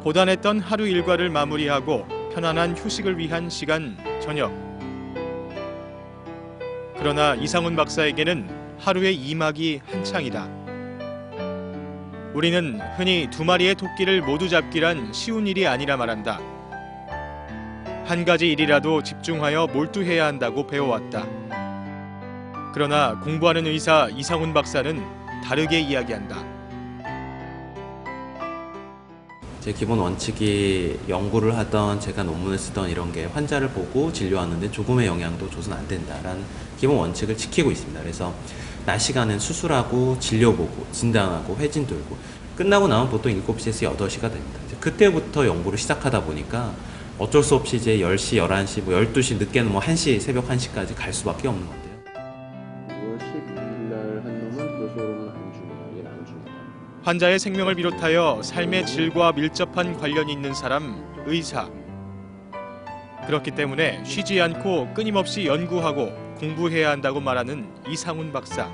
고단했던 하루 일과를 마무리하고 편안한 휴식을 위한 시간 저녁. 그러나 이상훈 박사에게는 하루의 이막이 한창이다. 우리는 흔히 두 마리의 토끼를 모두 잡기란 쉬운 일이 아니라 말한다. 한 가지 일이라도 집중하여 몰두해야 한다고 배워왔다. 그러나 공부하는 의사 이상훈 박사는 다르게 이야기한다. 제 기본 원칙이 연구를 하던 제가 논문을 쓰던 이런 게 환자를 보고 진료하는데 조금의 영향도 줘서는 안 된다라는 기본 원칙을 지키고 있습니다. 그래서 낮 시간엔 수술하고 진료보고 진단하고 회진 돌고 끝나고 나면 보통 7시에서 8시가 됩니다. 이제 그때부터 연구를 시작하다 보니까 어쩔 수 없이 이제 10시, 11시, 뭐 12시, 늦게는 뭐 1시, 새벽 1시까지 갈 수밖에 없는 건데요. 5월 12일 날 한 놈은 도수호르몬 안 줍니다. 얘는 안 줍니다. 환자의 생명을 비롯하여 삶의 질과 밀접한 관련이 있는 사람, 의사. 그렇기 때문에 쉬지 않고 끊임없이 연구하고 공부해야 한다고 말하는 이상훈 박사.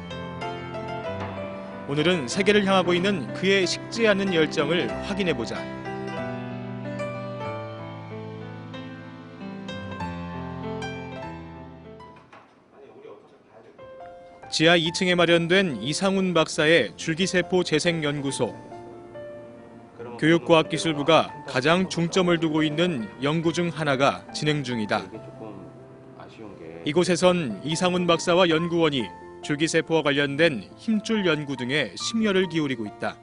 오늘은 세계를 향하고 있는 그의 식지 않는 열정을 확인해보자. 지하 2층에 마련된 이상훈 박사의 줄기세포 재생연구소. 교육과학기술부가 가장 중점을 두고 있는 연구 중 하나가 진행 중이다. 이곳에선 이상훈 박사와 연구원이 줄기세포와 관련된 힘줄 연구 등에 심혈을 기울이고 있다.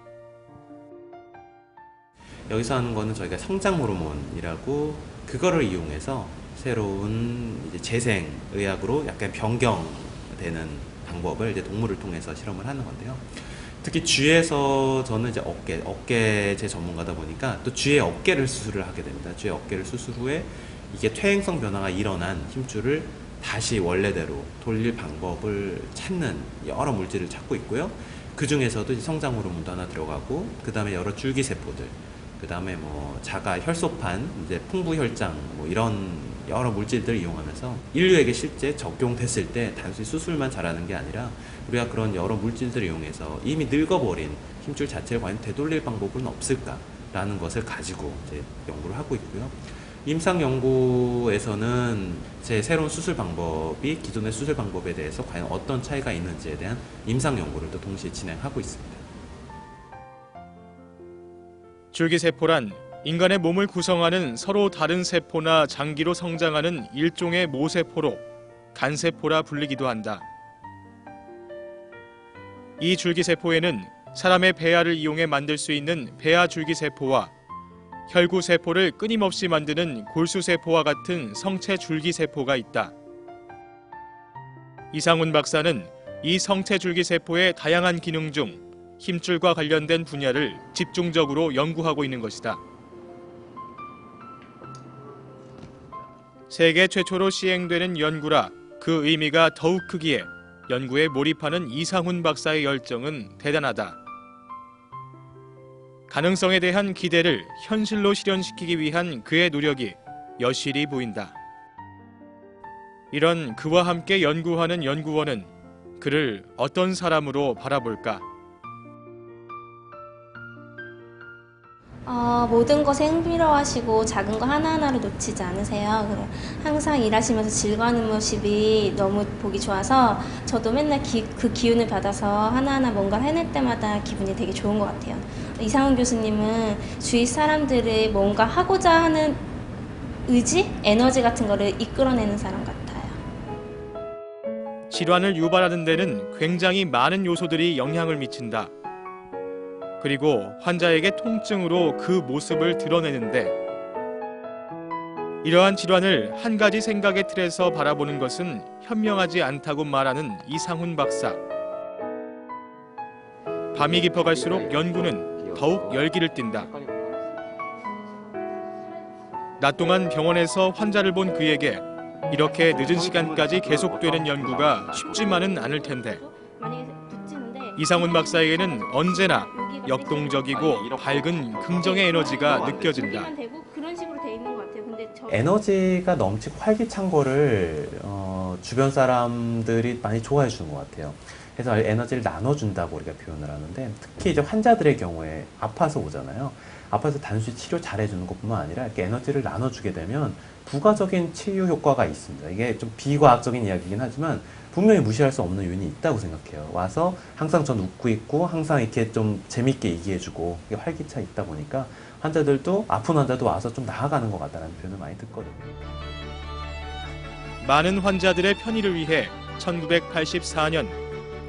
여기서 하는 거는 저희가 성장 호르몬이라고 그거를 이용해서 새로운 이제 재생의학으로 약간 변경되는 방법을 이제 동물을 통해서 실험을 하는 건데요. 특히 쥐에서 저는 이제 어깨 제 전문가다 보니까 또 쥐의 어깨를 수술을 하게 됩니다. 쥐의 어깨를 수술 후에 이게 퇴행성 변화가 일어난 힘줄을 다시 원래대로 돌릴 방법을 찾는 여러 물질을 찾고 있고요. 그 중에서도 성장 호르몬도 하나 들어가고, 그 다음에 여러 줄기세포들, 그 다음에 뭐 자가 혈소판, 이제 풍부혈장, 뭐 이런 여러 물질들을 이용하면서 인류에게 실제 적용됐을 때 단순히 수술만 잘하는 게 아니라 우리가 그런 여러 물질들을 이용해서 이미 늙어버린 힘줄 자체를 과연 되돌릴 방법은 없을까라는 것을 가지고 이제 연구를 하고 있고요. 임상 연구에서는 제 새로운 수술 방법이 기존의 수술 방법에 대해서 과연 어떤 차이가 있는지에 대한 임상 연구를 또 동시에 진행하고 있습니다. 줄기세포란 인간의 몸을 구성하는 서로 다른 세포나 장기로 성장하는 일종의 모세포로 간세포라 불리기도 한다. 이 줄기세포에는 사람의 배아를 이용해 만들 수 있는 배아줄기세포와 혈구세포를 끊임없이 만드는 골수세포와 같은 성체 줄기세포가 있다. 이상훈 박사는 이 성체 줄기세포의 다양한 기능 중 힘줄과 관련된 분야를 집중적으로 연구하고 있는 것이다. 세계 최초로 시행되는 연구라 그 의미가 더욱 크기에 연구에 몰입하는 이상훈 박사의 열정은 대단하다. 가능성에 대한 기대를 현실로 실현시키기 위한 그의 노력이 여실히 보인다. 이런 그와 함께 연구하는 연구원은 그를 어떤 사람으로 바라볼까? 모든 것에 흥미로워하시고 작은 거 하나하나를 놓치지 않으세요. 항상 일하시면서 즐거워하는 모습이 너무 보기 좋아서 저도 맨날 그 기운을 받아서 하나하나 뭔가를 해낼 때마다 기분이 되게 좋은 것 같아요. 이상훈 교수님은 주위 사람들이 뭔가 하고자 하는 의지, 에너지 같은 거를 이끌어내는 사람 같아요. 질환을 유발하는 데는 굉장히 많은 요소들이 영향을 미친다. 그리고 환자에게 통증으로 그 모습을 드러내는데 이러한 질환을 한 가지 생각의 틀에서 바라보는 것은 현명하지 않다고 말하는 이상훈 박사. 밤이 깊어갈수록 연구는 더욱 열기를 띈다. 낮 동안 병원에서 환자를 본 그에게 이렇게 늦은 시간까지 계속되는 연구가 쉽지만은 않을 텐데 이상훈 박사에게는 언제나 역동적이고 밝은 긍정의 에너지가 느껴진다. 에너지가 넘치고 활기찬 거를 주변 사람들이 많이 좋아해 주는 것 같아요. 그래서 에너지를 나눠준다고 우리가 표현을 하는데, 특히 이제 환자들의 경우에 아파서 오잖아요. 아파서 단순히 치료 잘해주는 것뿐만 아니라 이렇게 에너지를 나눠주게 되면 부가적인 치유 효과가 있습니다. 이게 좀 비과학적인 이야기이긴 하지만 분명히 무시할 수 없는 요인이 있다고 생각해요. 와서 항상 전 웃고 있고 항상 이렇게 좀 재밌게 얘기해주고 이게 활기차 있다 보니까 환자들도 아픈 환자도 와서 좀 나아가는 것 같다는 표현을 많이 듣거든요. 많은 환자들의 편의를 위해 1984년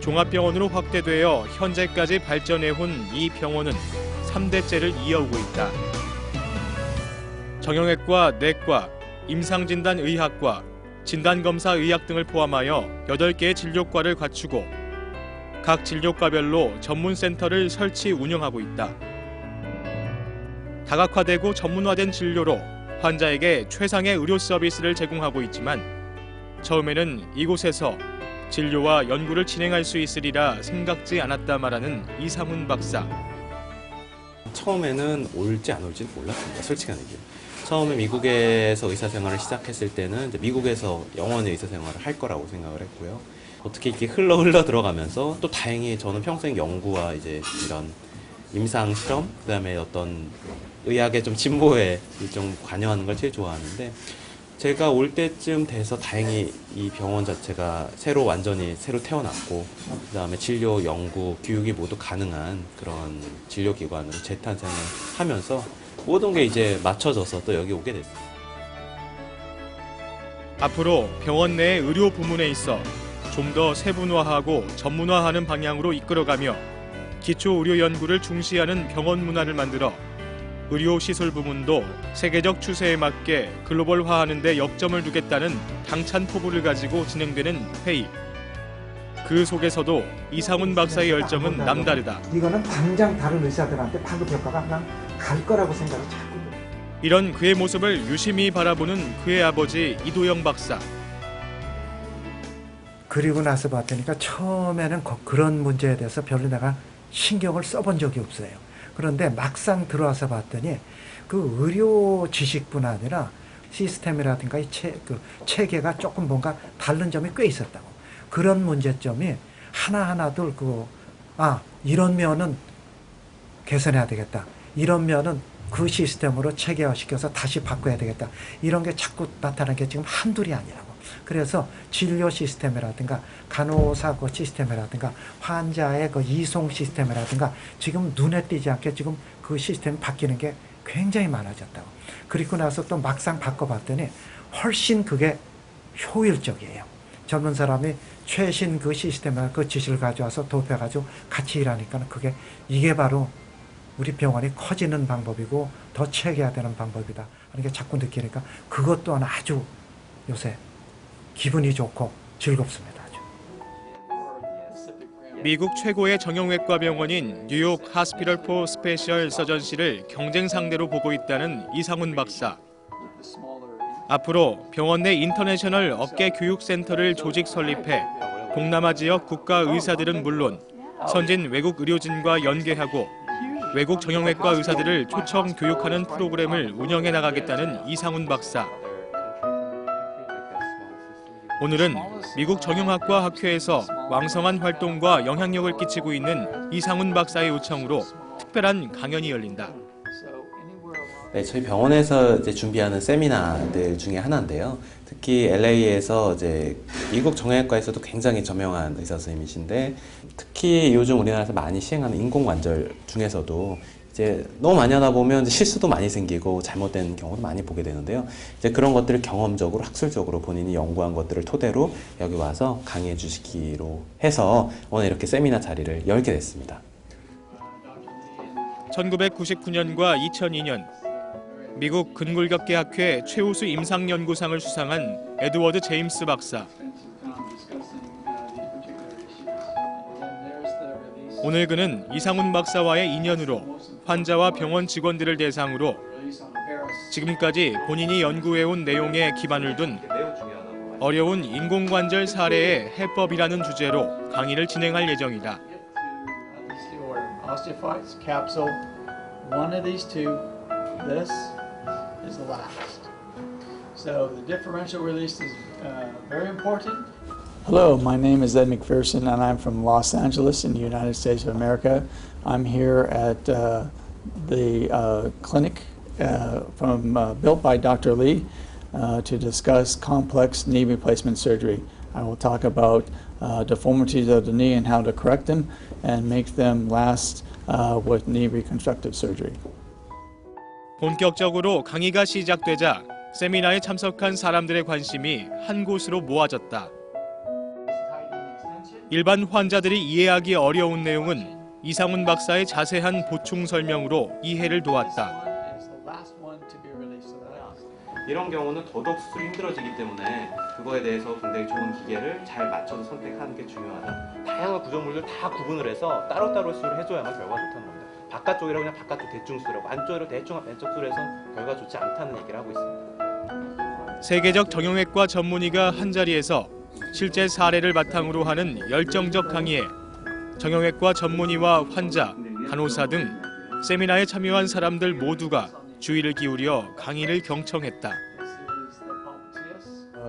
종합병원으로 확대되어 현재까지 발전해온 이 병원은 3대째를 이어오고 있다. 정형외과, 내과, 임상진단의학과, 진단검사의학 등을 포함하여 8개의 진료과를 갖추고 각 진료과별로 전문센터를 설치 운영하고 있다. 다각화되고 전문화된 진료로 환자에게 최상의 의료 서비스를 제공하고 있지만 처음에는 이곳에서 진료와 연구를 진행할 수 있으리라 생각지 않았다 말하는 이상훈 박사. 처음에는 올지 안 올지는 몰랐습니다. 솔직한 얘기. 처음에 미국에서 의사생활을 시작했을 때는 이제 미국에서 영원히 의사생활을 할 거라고 생각을 했고요. 어떻게 이렇게 흘러 들어가면서 또 다행히 저는 평생 연구와 이제 이런 임상 실험, 그다음에 어떤 의학의 좀 진보에 좀 관여하는 걸 제일 좋아하는데 제가 올 때쯤 돼서 다행히 이 병원 자체가 완전히 새로 태어났고 그다음에 진료, 연구, 교육이 모두 가능한 그런 진료기관으로 재탄생을 하면서 모든 게 이제 맞춰져서 또 여기 오게 됐습니다. 앞으로 병원 내 의료 부문에 있어 좀 더 세분화하고 전문화하는 방향으로 이끌어가며 기초 의료 연구를 중시하는 병원 문화를 만들어 의료 시설 부문도 세계적 추세에 맞게 글로벌화하는 데 역점을 두겠다는 당찬 포부를 가지고 진행되는 회의. 그 속에서도 이상훈 박사의 열정은 남다르다. 이거는 당장 다른 의사들한테 방금 효과가 그냥 갈 거라고 생각을 자꾸. 이런 그의 모습을 유심히 바라보는 그의 아버지 이도영 박사. 그리고 나서 봤더니까 처음에는 그런 문제에 대해서 별로 내가 신경을 써본 적이 없어요. 그런데 막상 들어와서 봤더니 그 의료 지식뿐 아니라 시스템이라든가 그 체계가 조금 뭔가 다른 점이 꽤 있었다고. 그런 문제점이 하나하나들 이런 면은 개선해야 되겠다. 이런 면은 그 시스템으로 체계화시켜서 다시 바꿔야 되겠다. 이런 게 자꾸 나타나는 게 지금 한둘이 아니라고. 그래서 진료 시스템이라든가 간호사 그 시스템이라든가 환자의 그 이송 시스템이라든가 지금 눈에 띄지 않게 지금 그 시스템이 바뀌는 게 굉장히 많아졌다고. 그리고 나서 또 막상 바꿔봤더니 훨씬 그게 효율적이에요. 젊은 사람이 최신 그 시스템이나 그 지식을 가져와서 도입해가지고 같이 일하니까 이게 바로 우리 병원이 커지는 방법이고 더 체계화되는 방법이다 하는 게 자꾸 느끼니까 그것 또한 아주 요새 기분이 좋고 즐겁습니다. 아주. 미국 최고의 정형외과 병원인 뉴욕 하스피털 포 스페셜 서전시를 경쟁 상대로 보고 있다는 이상훈 박사. 앞으로 병원 내 인터내셔널 업계 교육센터를 조직 설립해 동남아 지역 국가 의사들은 물론 선진 외국 의료진과 연계하고 외국 정형외과 의사들을 초청 교육하는 프로그램을 운영해 나가겠다는 이상훈 박사. 오늘은 미국 정형학과 학회에서 왕성한 활동과 영향력을 끼치고 있는 이상훈 박사의 요청으로 특별한 강연이 열린다. 네, 저희 병원에서 이제 준비하는 세미나들 중에 하나인데요. 특히 LA에서 이제 미국 정형외과에서도 굉장히 저명한 의사 선생님이신데 특히 요즘 우리나라에서 많이 시행하는 인공관절 중에서도 이제 너무 많이 하다 보면 이제 실수도 많이 생기고 잘못된 경우도 많이 보게 되는데요. 이제 그런 것들을 경험적으로 학술적으로 본인이 연구한 것들을 토대로 여기 와서 강의해 주시기로 해서 오늘 이렇게 세미나 자리를 열게 됐습니다. 1999년과 2002년 미국 근골격계학회 최우수 임상연구상을 수상한 에드워드 제임스 박사. 오늘 그는 이상훈 박사와의 인연으로 환자와 병원 직원들을 대상으로 지금까지 본인이 연구해온 내용에 기반을 둔 어려운 인공관절 사례의 해법이라는 주제로 강의를 진행할 예정이다. This is the last. So the differential release is very important. Hello, my name is Ed McPherson and I'm from Los Angeles in the United States of America. I'm here at the clinic built by Dr. Lee to discuss complex knee replacement surgery. I will talk about deformities of the knee and how to correct them and make them last with knee reconstructive surgery. 본격적으로 강의가 시작되자 세미나에 참석한 사람들의 관심이 한 곳으로 모아졌다. 일반 환자들이 이해하기 어려운 내용은 이상훈 박사의 자세한 보충 설명으로 이해를 도왔다. 이런 경우는 더더욱 수술이 힘들어지기 때문에 그거에 대해서 굉장히 좋은 기계를 잘 맞춰서 선택하는 게 중요하다. 다양한 구조물들 다 구분을 해서 따로따로 수술을 해줘야만 결과가 좋다는 겁니다. 바깥쪽이라고 그냥 바깥쪽 대충 수술하고 안쪽으로 대충 왼쪽 수술해서 결과가 좋지 않다는 얘기를 하고 있습니다. 세계적 정형외과 전문의가 한자리에서 실제 사례를 바탕으로 하는 열정적 강의에 정형외과 전문의와 환자, 간호사 등 세미나에 참여한 사람들 모두가 주의를 기울여 강의를 경청했다.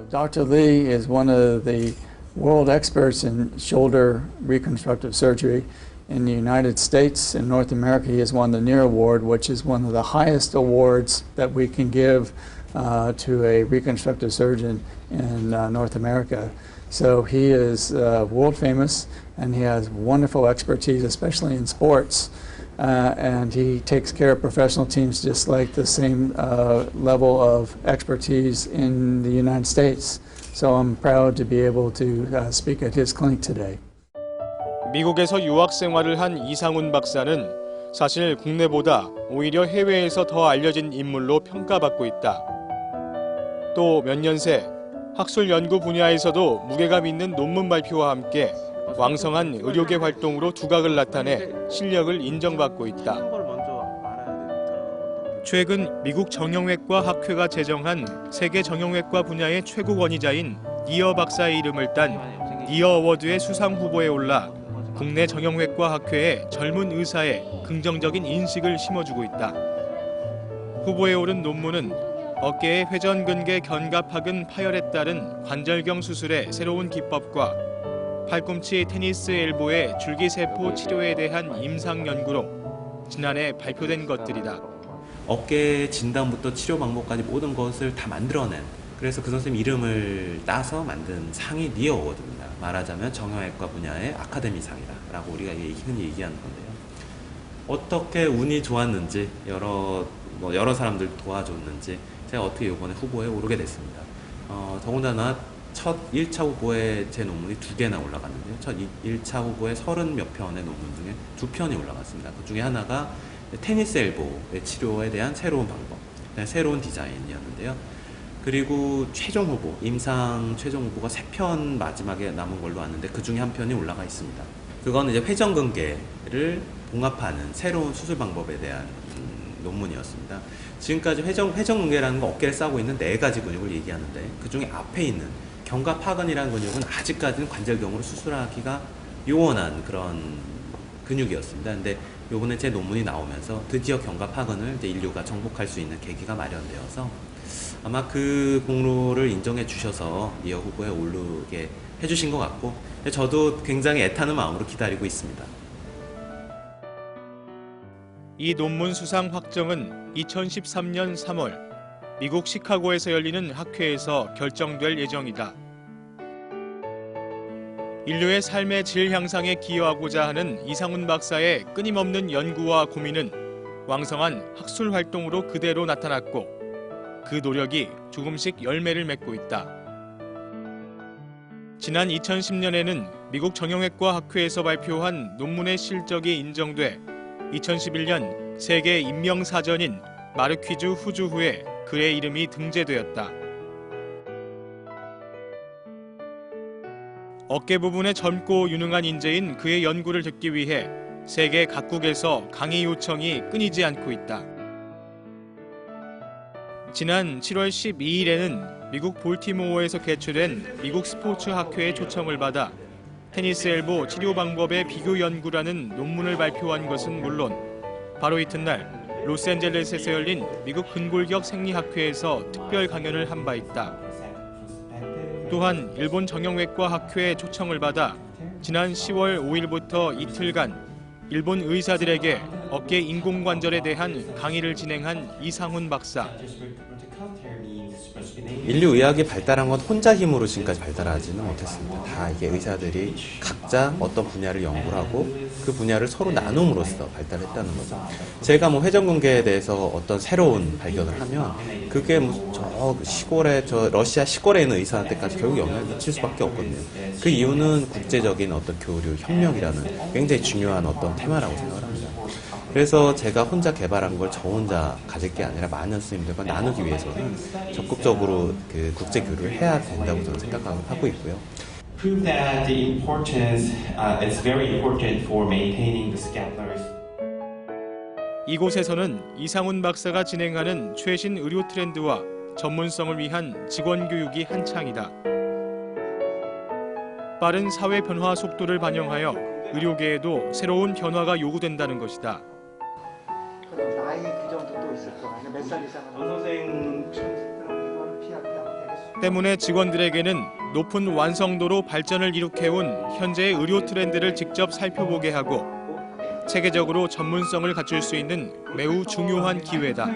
Dr. Lee is one of the world experts in shoulder reconstructive surgery. In the United States and North America, he has won the Neer Award, which is one of the highest awards that we can give to a reconstructive surgeon in North America. So he is world famous and he has wonderful expertise, especially in sports. And he takes care of professional teams just like the same level of expertise in the United States. So I'm proud to be able to speak at his clinic today. 미국에서 유학 생활을 한 이상훈 박사는 사실 국내보다 오히려 해외에서 더 알려진 인물로 평가받고 있다. 또 몇 년 새 학술 연구 분야에서도 무게감 있는 논문 발표와 함께 왕성한 의료계 활동으로 두각을 나타내 실력을 인정받고 있다. 최근 미국 정형외과 학회가 제정한 세계 정형외과 분야의 최고 권위자인 니어 박사의 이름을 딴 니어 어워드의 수상 후보에 올라 국내 정형외과 학회에 젊은 의사의 긍정적인 인식을 심어주고 있다. 후보에 오른 논문은 어깨의 회전근개 견갑학은 파열에 따른 관절경 수술의 새로운 기법과 팔꿈치 테니스 엘보의 줄기세포 치료에 대한 임상 연구로 지난해 발표된 것들이다. 어깨 진단부터 치료 방법까지 모든 것을 다 만들어낸, 그래서 그 선생님 이름을 따서 만든 상이 니어 어워드입니다. 말하자면 정형외과 분야의 아카데미상이라고 우리가 흔히 얘기하는 건데요. 어떻게 운이 좋았는지 여러 사람들 도와줬는지 제가 어떻게 이번에 후보에 오르게 됐습니다. 더군다나 첫 1차 후보에 제 논문이 2개나 올라갔는데요. 첫 1차 후보에 30몇 편의 논문 중에 2편이 올라갔습니다. 그 중에 하나가 테니스 엘보의 치료에 대한 새로운 방법, 새로운 디자인이었는데요. 그리고 최종 후보, 임상 최종 후보가 3편 마지막에 남은 걸로 왔는데 그 중에 한 편이 올라가 있습니다. 그건 이제 회전근개를 봉합하는 새로운 수술 방법에 대한 논문이었습니다. 지금까지 회전근개라는 건 어깨를 싸고 있는 4가지 근육을 얘기하는데 그 중에 앞에 있는 견갑하근이라는 근육은 아직까지는 관절경으로 수술하기가 요원한 그런 근육이었습니다. 근데 요번에 제 논문이 나오면서 드디어 견갑하근을 이제 인류가 정복할 수 있는 계기가 마련되어서 아마 그 공로를 인정해 주셔서 니어 후보에 오르게 해주신 것 같고 저도 굉장히 애타는 마음으로 기다리고 있습니다. 이 논문 수상 확정은 2013년 3월 미국 시카고에서 열리는 학회에서 결정될 예정이다. 인류의 삶의 질 향상에 기여하고자 하는 이상훈 박사의 끊임없는 연구와 고민은 왕성한 학술 활동으로 그대로 나타났고 그 노력이 조금씩 열매를 맺고 있다. 지난 2010년에는 미국 정형외과 학회에서 발표한 논문의 실적이 인정돼 2011년 세계 인명사전인 마르퀴즈 후주후에 그의 이름이 등재되었다. 어깨 부분의 젊고 유능한 인재인 그의 연구를 듣기 위해 세계 각국에서 강의 요청이 끊이지 않고 있다. 지난 7월 12일에는 미국 볼티모어에서 개최된 미국 스포츠 학회의 초청을 받아 테니스 엘보 치료 방법의 비교 연구라는 논문을 발표한 것은 물론 바로 이튿날 로스앤젤레스에서 열린 미국 근골격 생리학회에서 특별 강연을 한 바 있다. 또한 일본 정형외과 학회의 초청을 받아 지난 10월 5일부터 이틀간 일본 의사들에게 어깨 인공관절에 대한 강의를 진행한 이상훈 박사. 인류 의학이 발달한 건 혼자 힘으로 지금까지 발달하지는 못했습니다. 다 이게 의사들이 각자 어떤 분야를 연구를 하고 그 분야를 서로 나눔으로써 발달했다는 거죠. 제가 뭐 회전근개에 대해서 어떤 새로운 발견을 하면 그게 뭐 저 시골에 저 러시아 시골에 있는 의사한테까지 결국 영향을 미칠 수밖에 없거든요. 그 이유는 국제적인 어떤 교류, 협력이라는 굉장히 중요한 어떤 테마라고 생각을 합니다. 그래서 제가 혼자 개발한 걸 저 혼자 가질 게 아니라 많은 스님들과 나누기 위해서는 적극적으로 그 국제 교류를 해야 된다고 저는 생각하고 있고요. Prove that the importance is very important for maintaining the scapulars. 이곳에서는 이상훈 박사가 진행하는 최신 의료 트렌드와 전문성을 위한 직원 교육이 한창이다. 빠른 사회 변화 속도를 반영하여 의료계에도 새로운 변화가 요구된다는 것이다. 나이 규정도 또 있을 거야. 몇 살 이상은 때문에 직원들에게는 높은 완성도로 발전을 이룩해온 현재의 의료 트렌드를 직접 살펴보게 하고 체계적으로 전문성을 갖출 수 있는 매우 중요한 기회다.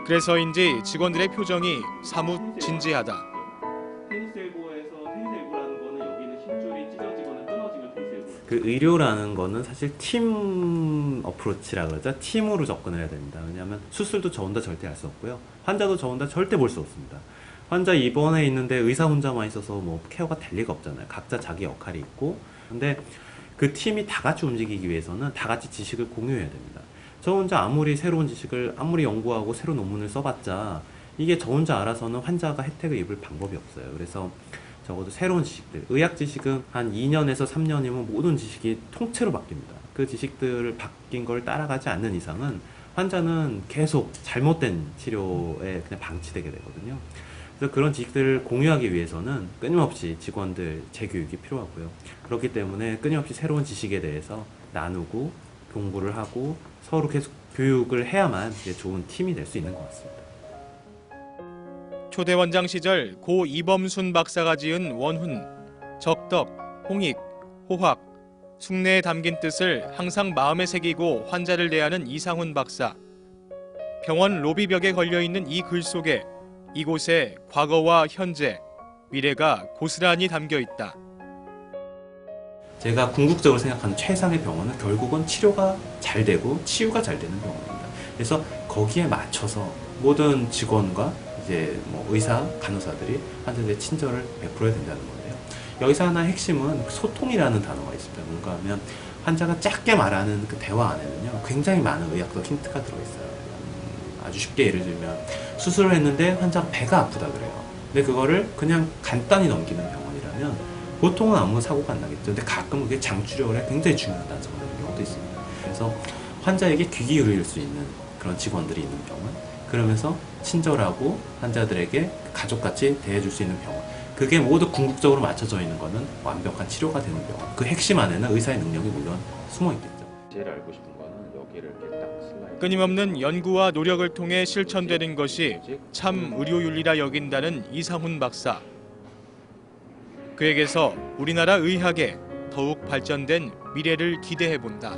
그래서인지 직원들의 표정이 사뭇 진지하다. 그 의료라는 거는 사실 팀 어프로치라 그러죠. 팀으로 접근을 해야 됩니다. 왜냐하면 수술도 저 혼자 절대 할 수 없고요. 환자도 저 혼자 절대 볼 수 없습니다. 환자 입원해 있는데 의사 혼자만 있어서 뭐 케어가 될 리가 없잖아요. 각자 자기 역할이 있고. 근데 그 팀이 다 같이 움직이기 위해서는 다 같이 지식을 공유해야 됩니다. 저 혼자 아무리 새로운 지식을 아무리 연구하고 새로운 논문을 써봤자 이게 저 혼자 알아서는 환자가 혜택을 입을 방법이 없어요. 그래서 적어도 새로운 지식들, 의학 지식은 한 2년에서 3년이면 모든 지식이 통째로 바뀝니다. 그 지식들을 바뀐 걸 따라가지 않는 이상은 환자는 계속 잘못된 치료에 그냥 방치되게 되거든요. 그래서 그런 지식들을 공유하기 위해서는 끊임없이 직원들 재교육이 필요하고요. 그렇기 때문에 끊임없이 새로운 지식에 대해서 나누고 공부를 하고 서로 계속 교육을 해야만 이제 좋은 팀이 될 수 있는 것 같습니다. 초대 원장 시절 고 이범순 박사가 지은 원훈, 적덕, 홍익, 호학, 숭례에 담긴 뜻을 항상 마음에 새기고 환자를 대하는 이상훈 박사. 병원 로비벽에 걸려있는 이 글 속에 이곳의 과거와 현재, 미래가 고스란히 담겨 있다. 제가 궁극적으로 생각하는 최상의 병원은 결국은 치료가 잘 되고 치유가 잘 되는 병원입니다. 그래서 거기에 맞춰서 모든 직원과 이제 뭐 의사, 간호사들이 환자들의 친절을 베풀어야 된다는 건데요. 여기서 하나 핵심은 소통이라는 단어가 있습니다. 뭔가 하면 환자가 짧게 말하는 그 대화 안에는요, 굉장히 많은 의학적 힌트가 들어있어요. 아주 쉽게 예를 들면 수술을 했는데 환자가 배가 아프다 그래요. 근데 그거를 그냥 간단히 넘기는 병원이라면 보통은 아무 사고가 안 나겠죠. 근데 가끔 그게 장주력에 굉장히 중요한 단서가 되는 경우도 있습니다. 그래서 환자에게 귀 기울일 수 있는 그런 직원들이 있는 병원, 그러면서 친절하고 환자들에게 가족같이 대해줄 수 있는 병원, 그게 모두 궁극적으로 맞춰져 있는 거는 완벽한 치료가 되는 병원. 그 핵심 안에는 의사의 능력이 물론 숨어 있겠죠. 제일 알고 싶은 거는 여기를 이렇게 딱 슬라이드. 끊임없는 연구와 노력을 통해 실천되는 것이 참 의료윤리라 여긴다는 이상훈 박사. 그에게서 우리나라 의학에 더욱 발전된 미래를 기대해 본다.